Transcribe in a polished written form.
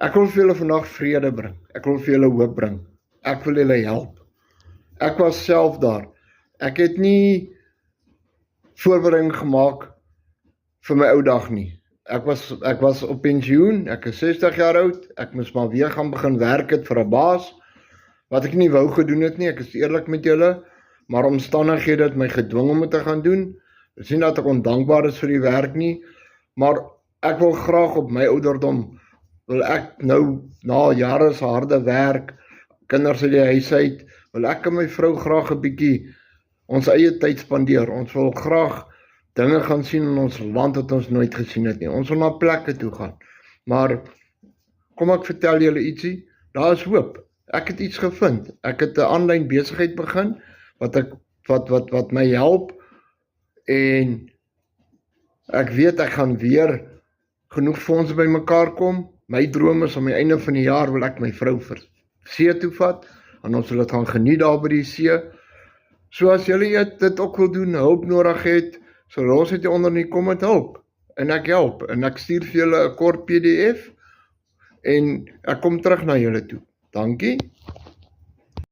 Ek wil vir julle vandag vrede bring. Ek wil vir julle hoop bring. Ek wil julle help. Ek was self daar. Ek het nie voorbereiding gemaak vir my ou dag nie. Ek was op pensioen, ek is 60 jaar oud, ek moes maar weer gaan begin werk het vir 'n baas, wat ek nie wou gedoen het nie, ek is eerlik met julle, maar omstandighede het my gedwing om dit te gaan doen. Dit is nie dat ek ondankbaar is vir die werk nie, maar ek wil graag op my ouderdom, wil ek nou, na jare se harde werk, kinders uit die huis uit, wil ek en my vrou graag 'n bietjie ons eie tyd spandeer. Ons wil graag dinge gaan sien in ons land wat ons nooit gesien het nie. Ons wil na plekke toe gaan. Maar kom ek vertel julle ietsie, daar is hoop. Ek het iets gevind. Ek het 'n aanlyn besigheid begin wat my help, en ek weet ek gaan weer genoeg fondse bymekaar kom. My droom is om die einde van die jaar wil ek my vrou vir see toe vat, en ons wil dit gaan geniet daar by die see. So as julle dit ook wil doen, hulp nodig het, so los het jy onder in die comment hulp, en ek help, en ek stuur vir julle 'n kort PDF, en ek kom terug na julle toe. Dankie.